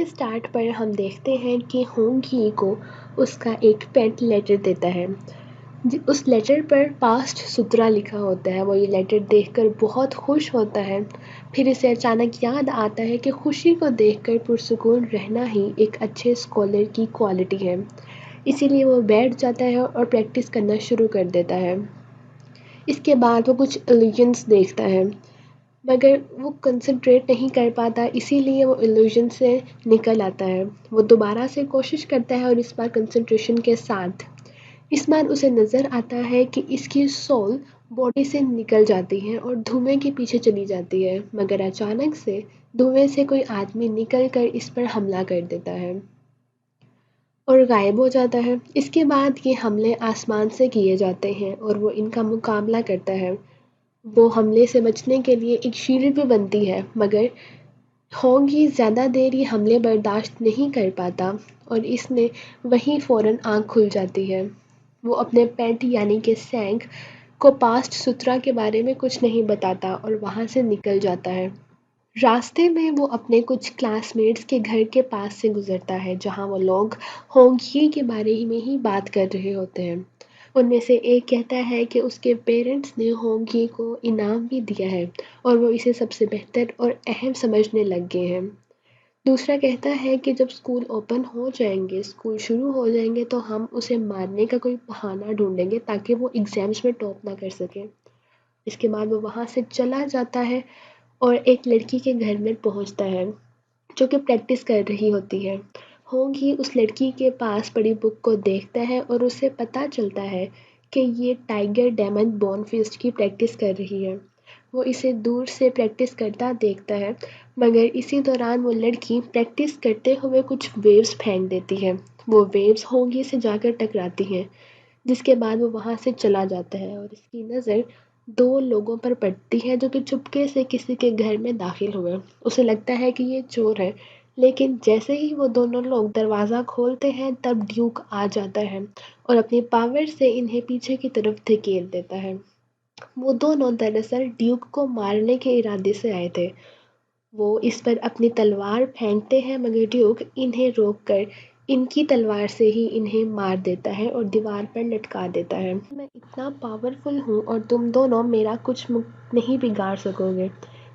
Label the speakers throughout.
Speaker 1: Start پر ہم دیکھتے ہیں کہ ہونگ ہی کو اس کا ایک پیٹ لیٹر دیتا ہے۔ اس لیٹر پر پاسٹ سترا لکھا ہوتا ہے۔ وہ یہ لیٹر دیکھ کر بہت خوش ہوتا ہے۔ پھر اسے اچانک یاد آتا ہے کہ خوشی کو دیکھ کر پرسکون رہنا ہی ایک اچھے اسکالر کی کوالٹی ہے۔ اسی لیے وہ بیٹھ جاتا ہے اور پریکٹس کرنا شروع کر دیتا ہے۔ اس کے بعد وہ کچھ ایلیوژنس دیکھتا ہے مگر وہ کنسنٹریٹ نہیں کر پاتا، اسی لیے وہ ایلیوژن سے نکل آتا ہے۔ وہ دوبارہ سے کوشش کرتا ہے اور اس بار کنسنٹریشن کے ساتھ۔ اس بار اسے نظر آتا ہے کہ اس کی سول باڈی سے نکل جاتی ہے اور دھوئیں کے پیچھے چلی جاتی ہے، مگر اچانک سے دھوئیں سے کوئی آدمی نکل کر اس پر حملہ کر دیتا ہے اور غائب ہو جاتا ہے۔ اس کے بعد یہ حملے آسمان سے کیے جاتے ہیں اور وہ ان کا مقابلہ کرتا ہے۔ وہ حملے سے بچنے کے لیے ایک شیلڈ بھی بنتی ہے، مگر ہونگ ہی زیادہ دیر یہ حملے برداشت نہیں کر پاتا اور اس میں وہیں فوراً آنکھ کھل جاتی ہے۔ وہ اپنے پیٹ یعنی کہ سینگ کو پاسٹ سترا کے بارے میں کچھ نہیں بتاتا اور وہاں سے نکل جاتا ہے۔ راستے میں وہ اپنے کچھ کلاس میٹس کے گھر کے پاس سے گزرتا ہے جہاں وہ لوگ ہونگ ہی کے بارے میں ہی بات کر رہے ہوتے ہیں۔ ان میں سے ایک کہتا ہے کہ اس کے پیرنٹس نے ہونگ ہی کو انعام بھی دیا ہے اور وہ اسے سب سے بہتر اور اہم سمجھنے لگ گئے ہیں۔ دوسرا کہتا ہے کہ جب اسکول اوپن ہو جائیں گے، اسکول شروع ہو جائیں گے تو ہم اسے مارنے کا کوئی بہانہ ڈھونڈیں گے تاکہ وہ ایگزامس میں ٹاپ نہ کر سکے۔ اس کے بعد وہ وہاں سے چلا جاتا ہے اور ایک لڑکی کے گھر میں پہنچتا ہے جو کہ پریکٹس کر رہی ہوتی ہے۔ ہونگ ہی اس لڑکی کے پاس پڑی بک کو دیکھتا ہے اور اسے پتہ چلتا ہے کہ یہ ٹائیگر ڈیمن بون فسٹ کی پریکٹس کر رہی ہے۔ وہ اسے دور سے پریکٹس کرتا دیکھتا ہے، مگر اسی دوران وہ لڑکی پریکٹس کرتے ہوئے کچھ ویوز پھینک دیتی ہے۔ وہ ویوز ہونگ ہی سے جا کر ٹکراتی ہیں، جس کے بعد وہ وہاں سے چلا جاتا ہے اور اس کی نظر دو لوگوں پر پڑتی ہے جو کہ چپکے سے کسی کے گھر میں داخل ہوئے۔ اسے لگتا ہے کہ یہ چور ہے، لیکن جیسے ہی وہ دونوں لوگ دروازہ کھولتے ہیں تب ڈیوک آ جاتا ہے اور اپنی پاور سے انہیں پیچھے کی طرف دھکیل دیتا ہے۔ وہ دونوں دراصل ڈیوک کو مارنے کے ارادے سے آئے تھے۔ وہ اس پر اپنی تلوار پھینکتے ہیں مگر ڈیوک انہیں روک کر ان کی تلوار سے ہی انہیں مار دیتا ہے اور دیوار پر لٹکا دیتا ہے۔ میں اتنا پاورفل ہوں اور تم دونوں میرا کچھ نہیں بگاڑ سکو گے۔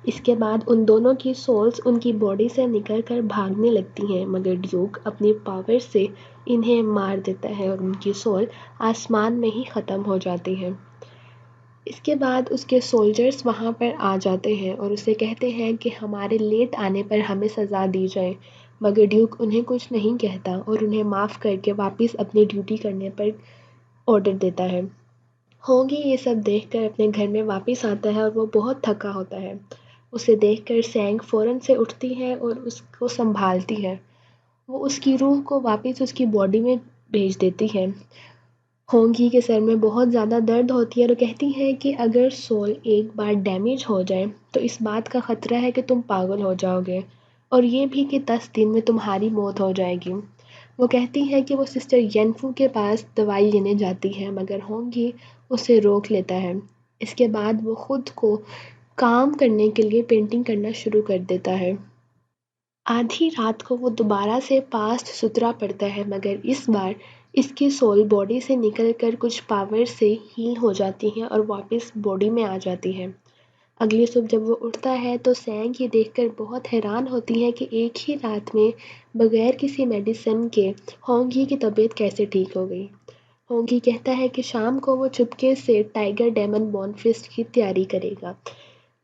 Speaker 1: اس کے بعد ان دونوں کی سولز ان کی باڈی سے نکل کر بھاگنے لگتی ہیں، مگر ڈیوک اپنی پاور سے انہیں مار دیتا ہے اور ان کی سول آسمان میں ہی ختم ہو جاتی ہے۔ اس کے بعد اس کے سولجرز وہاں پر آ جاتے ہیں اور اسے کہتے ہیں کہ ہمارے لیٹ آنے پر ہمیں سزا دی جائے، مگر ڈیوک انہیں کچھ نہیں کہتا اور انہیں معاف کر کے واپس اپنی ڈیوٹی کرنے پر آرڈر دیتا ہے۔ ہونگ ہی یہ سب دیکھ کر اپنے گھر میں واپس آتا ہے اور وہ بہت تھکا ہوتا ہے۔ اسے دیکھ کر سینگ فوراً سے اٹھتی ہے اور اس کو سنبھالتی ہے۔ وہ اس کی روح کو واپس اس کی باڈی میں بھیج دیتی ہے۔ ہونگ ہی کے سر میں بہت زیادہ درد ہوتی ہے اور کہتی ہے کہ اگر سول ایک بار ڈیمیج ہو جائے تو اس بات کا خطرہ ہے کہ تم پاگل ہو جاؤ گے، اور یہ بھی کہ 10 دن میں تمہاری موت ہو جائے گی۔ وہ کہتی ہے کہ وہ سسٹر ینفو کے پاس دوائی لینے جاتی ہے، مگر ہونگ ہی اسے روک لیتا ہے۔ اس کے بعد وہ خود کو کام کرنے کے لیے پینٹنگ کرنا شروع کر دیتا ہے۔ آدھی رات کو وہ دوبارہ سے پاسٹ سترا پڑتا ہے، مگر اس بار اس کی سول باڈی سے نکل کر کچھ پاور سے ہیل ہو جاتی ہے اور واپس باڈی میں آ جاتی ہے۔ اگلی صبح جب وہ اٹھتا ہے تو سینگ یہ دیکھ کر بہت حیران ہوتی ہے کہ ایک ہی رات میں بغیر کسی میڈیسن کے ہونگ ہی کی طبیعت کیسے ٹھیک ہو گئی۔ ہونگ ہی کہتا ہے کہ شام کو وہ چپکے سے ٹائیگر ڈیمن بون فسٹ کی تیاری کرے گا،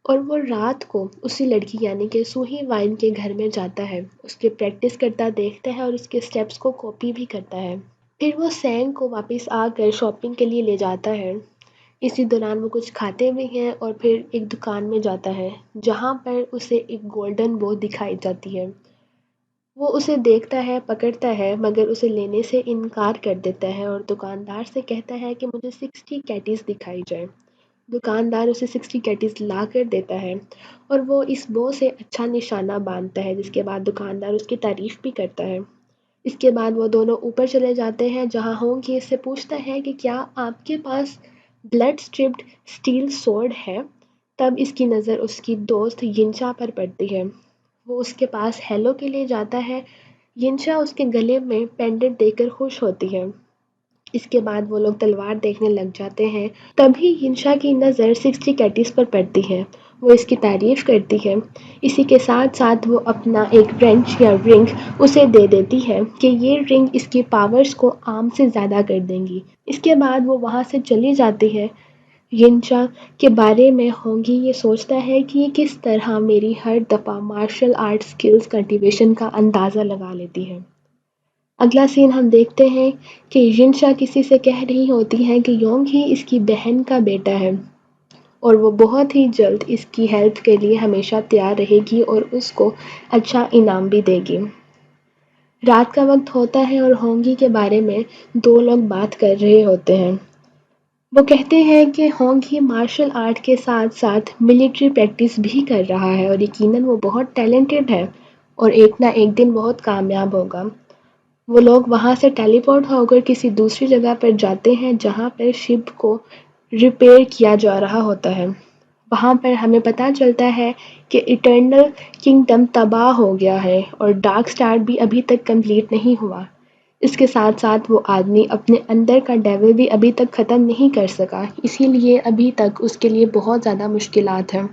Speaker 1: اور وہ رات کو اسی لڑکی یعنی کہ سو ہی وائن کے گھر میں جاتا ہے، اس کے پریکٹس کرتا دیکھتا ہے اور اس کے سٹیپس کو کاپی بھی کرتا ہے۔ پھر وہ سینگ کو واپس آ کر شاپنگ کے لیے لے جاتا ہے۔ اسی دوران وہ کچھ کھاتے بھی ہیں اور پھر ایک دکان میں جاتا ہے جہاں پر اسے ایک گولڈن بو دکھائی جاتی ہے۔ وہ اسے دیکھتا ہے، پکڑتا ہے، مگر اسے لینے سے انکار کر دیتا ہے اور دکاندار سے کہتا ہے کہ مجھے 60 کیٹیز دکھائی جائے۔ دکاندار اسے 60 کیٹیز لا کر دیتا ہے اور وہ اس بو سے اچھا نشانہ باندھتا ہے، جس کے بعد دکاندار اس کی تعریف بھی کرتا ہے۔ اس کے بعد وہ دونوں اوپر چلے جاتے ہیں جہاں ہونگ ہی اس سے پوچھتا ہے کہ کیا آپ کے پاس بلڈ اسٹرپڈ اسٹیل سورڈ ہے؟ تب اس کی نظر اس کی دوست ینچا پر پڑتی ہے۔ وہ اس کے پاس ہیلو کے لیے جاتا ہے۔ ینشا اس کے گلے میں پینڈنٹ دیکھ کر خوش ہوتی ہے۔ اس کے بعد وہ لوگ تلوار دیکھنے لگ جاتے ہیں۔ تبھی ینشا کی نظر 60 کیٹس پر پڑتی ہے۔ وہ اس کی تعریف کرتی ہے۔ اسی کے ساتھ ساتھ وہ اپنا ایک ورنچ یا رنگ اسے دے دیتی ہے کہ یہ رنگ اس کی پاورز کو عام سے زیادہ کر دیں گی۔ اس کے بعد وہ وہاں سے چلی جاتی ہے۔ ینشا کے بارے میں ہونگی یہ سوچتا ہے کہ یہ کس طرح میری ہر دفعہ مارشل آرٹ سکلز کلٹیویشن کا اندازہ لگا لیتی ہے۔ اگلا سین ہم دیکھتے ہیں کہ ینشا کسی سے کہہ رہی ہوتی ہے کہ یونگ ہی اس کی بہن کا بیٹا ہے اور وہ بہت ہی جلد اس کی ہیلپ کے لیے ہمیشہ تیار رہے گی اور اس کو اچھا انعام بھی دے گی۔ رات کا وقت ہوتا ہے اور ہونگی کے بارے میں دو لوگ بات کر رہے ہوتے ہیں۔ وہ کہتے ہیں کہ ہونگی مارشل آرٹ کے ساتھ ساتھ ملٹری پریکٹس بھی کر رہا ہے اور یقیناً وہ بہت ٹیلنٹڈ ہے اور ایک نہ ایک دن بہت کامیاب ہوگا۔ وہ لوگ وہاں سے ٹیلی پورٹ ہو کر کسی دوسری جگہ پر جاتے ہیں جہاں پر شپ کو ریپیئر کیا جا رہا ہوتا ہے۔ وہاں پر ہمیں پتہ چلتا ہے کہ ایٹرنل کنگڈم تباہ ہو گیا ہے اور ڈارک سٹار بھی ابھی تک کمپلیٹ نہیں ہوا۔ اس کے ساتھ ساتھ وہ آدمی اپنے اندر کا ڈیول بھی ابھی تک ختم نہیں کر سکا، اسی لیے ابھی تک اس کے لیے بہت زیادہ مشکلات ہیں۔